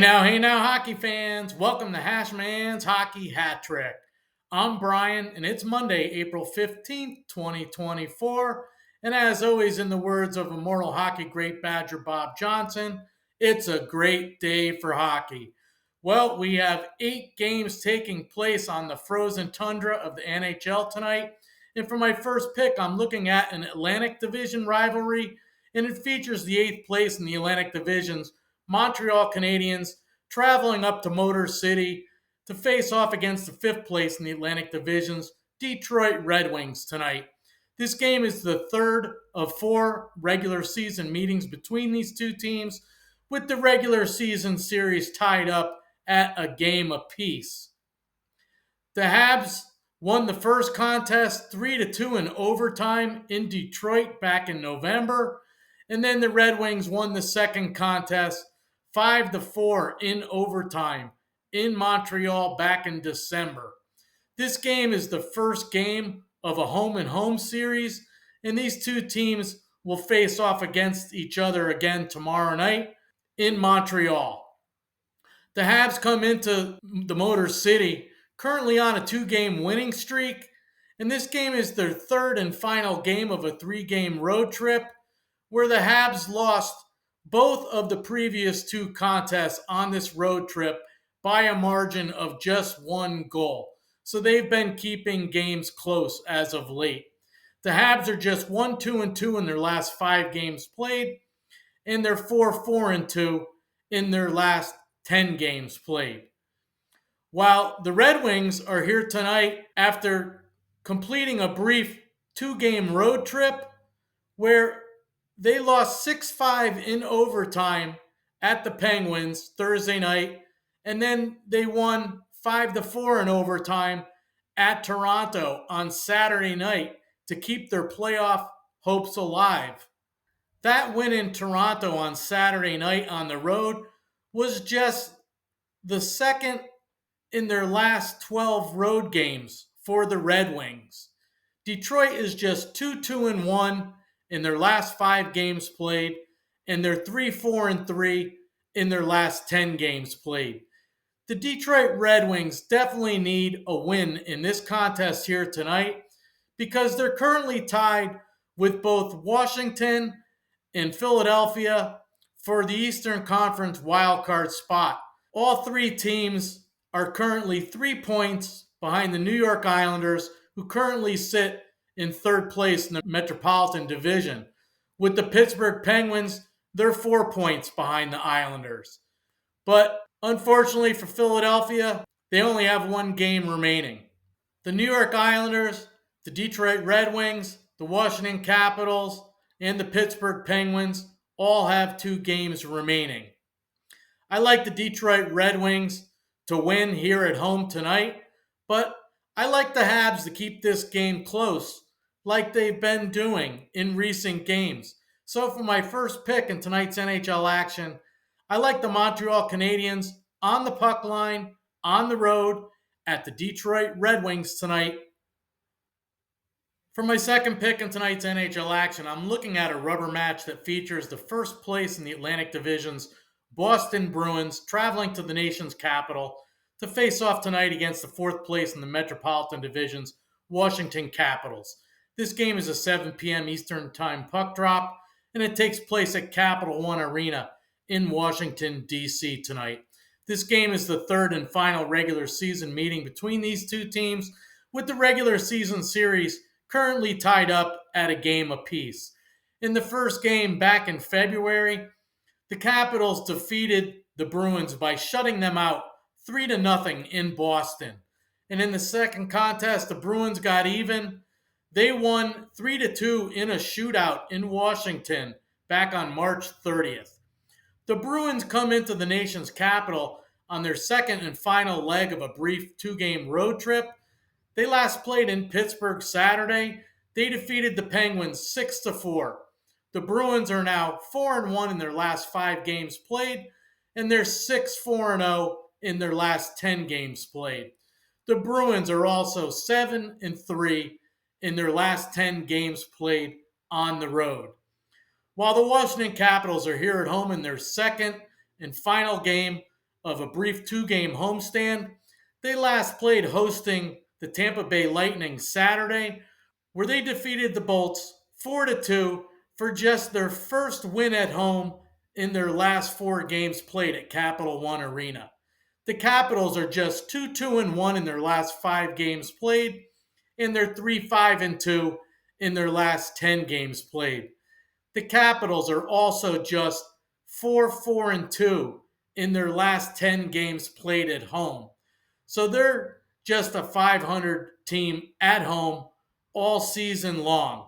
Hey now, hockey fans. Welcome to Hashmans Hockey Hat-trick. I'm Brian, and it's Monday, April 15th, 2024. And as always, in the words of immortal hockey great Badger Bob Johnson, it's a great day for hockey. Well, we have 8 games taking place on the frozen tundra of the NHL tonight. And for my first pick, I'm looking at an Atlantic Division rivalry, and it features the 8th place in the Atlantic Division's Montreal Canadiens traveling up to Motor City to face off against the 5th place in the Atlantic Division's Detroit Red Wings tonight. This game is the third of 4 regular season meetings between these two teams, with the regular season series tied up at a game apiece. The Habs won the first contest 3-2 in overtime in Detroit back in November, and then the Red Wings won the second contest 5-4 in overtime in Montreal back in December. This game is the first game of a home-and-home series, and these two teams will face off against each other again tomorrow night in Montreal. The Habs come into the Motor City currently on a 2-game winning streak, and this game is their third and final game of a 3-game road trip, where the Habs lost both of the previous 2 contests on this road trip by a margin of just 1 goal. So they've been keeping games close as of late. The Habs are just 1-2-2 in their last 5 games played, and they're 4-4-2 in their last 10 games played. While the Red Wings are here tonight after completing a brief 2-game road trip where they lost 6-5 in overtime at the Penguins Thursday night, and then they won 5-4 in overtime at Toronto on Saturday night to keep their playoff hopes alive. That win in Toronto on Saturday night on the road was just the second in their last 12 road games for the Red Wings. Detroit is just 2-1 in their last 5 games played, and they're 3-4-3 in their last 10 games played. The Detroit Red Wings definitely need a win in this contest here tonight because they're currently tied with both Washington and Philadelphia for the Eastern Conference wildcard spot. All 3 teams are currently 3 points behind the New York Islanders, who currently sit in 3rd place in the Metropolitan Division. With the Pittsburgh Penguins, they're 4 points behind the Islanders. But unfortunately for Philadelphia, they only have 1 game remaining. The New York Islanders, the Detroit Red Wings, the Washington Capitals, and the Pittsburgh Penguins all have 2 games remaining. I like the Detroit Red Wings to win here at home tonight, but I like the Habs to keep this game close like they've been doing in recent games. So for my first pick in tonight's NHL action, I like the Montreal Canadiens on the puck line, on the road, at the Detroit Red Wings tonight. For my second pick in tonight's NHL action, I'm looking at a rubber match that features the first place in the Atlantic Division's Boston Bruins traveling to the nation's capital to face off tonight against the 4th place in the Metropolitan Division's Washington Capitals. This game is a 7 p.m. Eastern Time puck drop, and it takes place at Capital One Arena in Washington, D.C. tonight. This game is the third and final regular season meeting between these two teams, with the regular season series currently tied up at a game apiece. In the first game back in February, the Capitals defeated the Bruins by shutting them out 3-0 in Boston. And in the second contest, the Bruins got even. They won 3-2 in a shootout in Washington back on March 30th. The Bruins come into the nation's capital on their second and final leg of a brief 2-game road trip. They last played in Pittsburgh Saturday. They defeated the Penguins 6-4. The Bruins are now 4-1 in their last 5 games played, and they're 6-4-0 in their last 10 games played. The Bruins are also 7-3 in their last 10 games played on the road. While the Washington Capitals are here at home in their second and final game of a brief 2-game homestand. They last played hosting the Tampa Bay Lightning Saturday, where they defeated the Bolts 4-2 for just their first win at home in their last 4 games played at Capital One Arena. The Capitals are just 2-1 in their last 5 games played, and they're 3-5-2 in their last 10 games played. The Capitals are also just 4-4-2 in their last 10 games played at home. So they're just a 500 team at home all season long.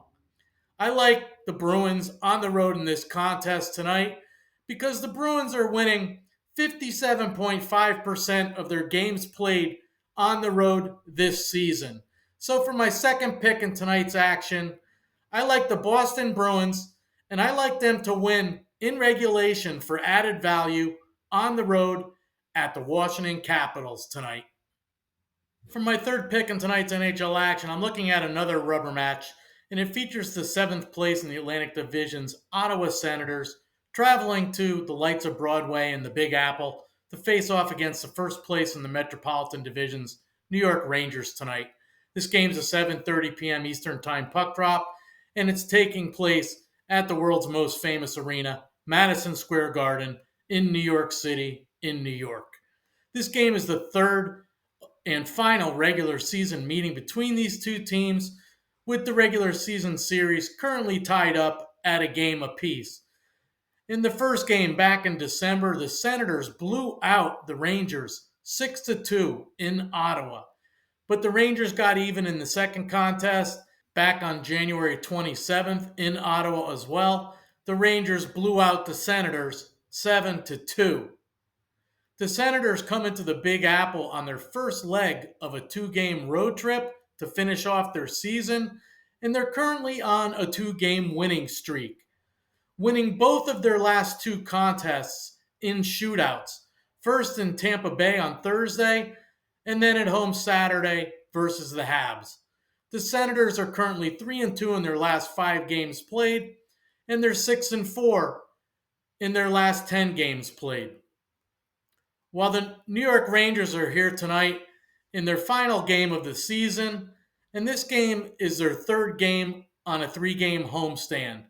I like the Bruins on the road in this contest tonight because the Bruins are winning 57.5% of their games played on the road this season. So for my second pick in tonight's action, I like the Boston Bruins, and I like them to win in regulation for added value on the road at the Washington Capitals tonight. For my third pick in tonight's NHL action, I'm looking at another rubber match, and it features the 7th place in the Atlantic Division's Ottawa Senators traveling to the Lights of Broadway and the Big Apple to face off against the first place in the Metropolitan Division's New York Rangers tonight. This game's a 7:30 p.m. Eastern Time puck drop, and it's taking place at the world's most famous arena, Madison Square Garden in New York City, in New York. This game is the third and final regular season meeting between these two teams, with the regular season series currently tied up at a game apiece. In the first game back in December, the Senators blew out the Rangers 6-2 in Ottawa. But the Rangers got even in the second contest back on January 27th in Ottawa as well. The Rangers blew out the Senators 7-2. The Senators come into the Big Apple on their first leg of a 2-game road trip to finish off their season, and they're currently on a 2-game winning streak, winning both of their last 2 contests in shootouts. First in Tampa Bay on Thursday, and then at home Saturday versus the Habs. The Senators are currently 3-2 in their last 5 games played, and they're 6-4 in their last 10 games played. While the New York Rangers are here tonight in their final game of the season, and this game is their 3rd game on a 3-game homestand.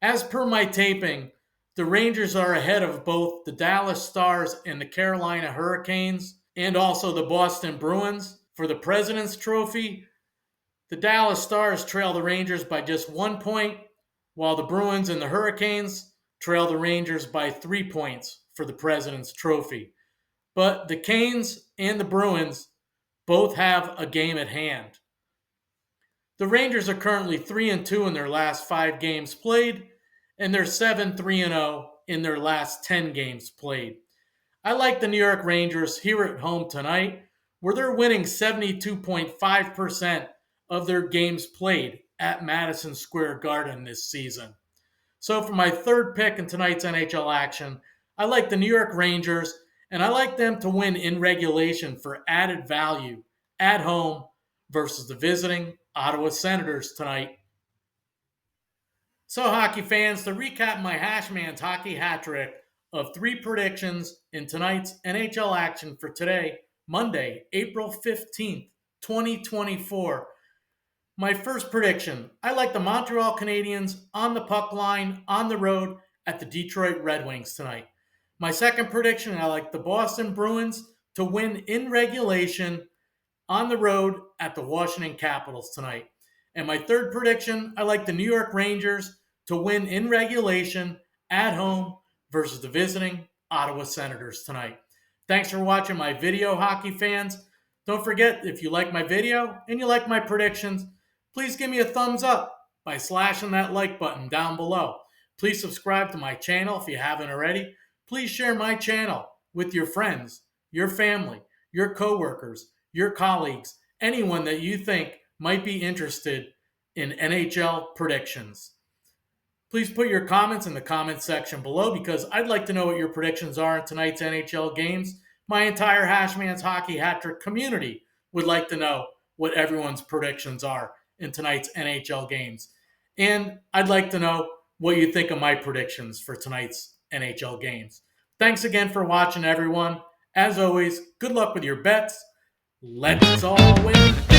As per my taping, the Rangers are ahead of both the Dallas Stars and the Carolina Hurricanes, and also the Boston Bruins for the President's Trophy. The Dallas Stars trail the Rangers by just 1 point, while the Bruins and the Hurricanes trail the Rangers by 3 points for the President's Trophy. But the Canes and the Bruins both have a game at hand. The Rangers are currently 3-2 in their last 5 games played, and they're 7-3-0 in their last 10 games played. I like the New York Rangers here at home tonight, where they're winning 72.5% of their games played at Madison Square Garden this season. So for my third pick in tonight's NHL action, I like the New York Rangers, and I like them to win in regulation for added value at home versus the visiting Ottawa Senators tonight. So, hockey fans, to recap my Hashmans Hockey Hat-trick of 3 predictions in tonight's NHL action for today, Monday, April 15th, 2024. My first prediction, I like the Montreal Canadiens on the puck line on the road at the Detroit Red Wings tonight. My second prediction, I like the Boston Bruins to win in regulation on the road at the Washington Capitals tonight. And my third prediction, I like the New York Rangers to win in regulation at home versus the visiting Ottawa Senators tonight. Thanks for watching my video, hockey fans. Don't forget, if you like my video and you like my predictions, please give me a thumbs up by slashing that like button down below. Please subscribe to my channel if you haven't already. Please share my channel with your friends, your family, your coworkers, your colleagues, anyone that you think might be interested in NHL predictions. Please put your comments in the comments section below because I'd like to know what your predictions are in tonight's NHL games. My entire Hashmans Hockey Hat-trick community would like to know what everyone's predictions are in tonight's NHL games. And I'd like to know what you think of my predictions for tonight's NHL games. Thanks again for watching, everyone, As always, good luck with your bets. Let's all win.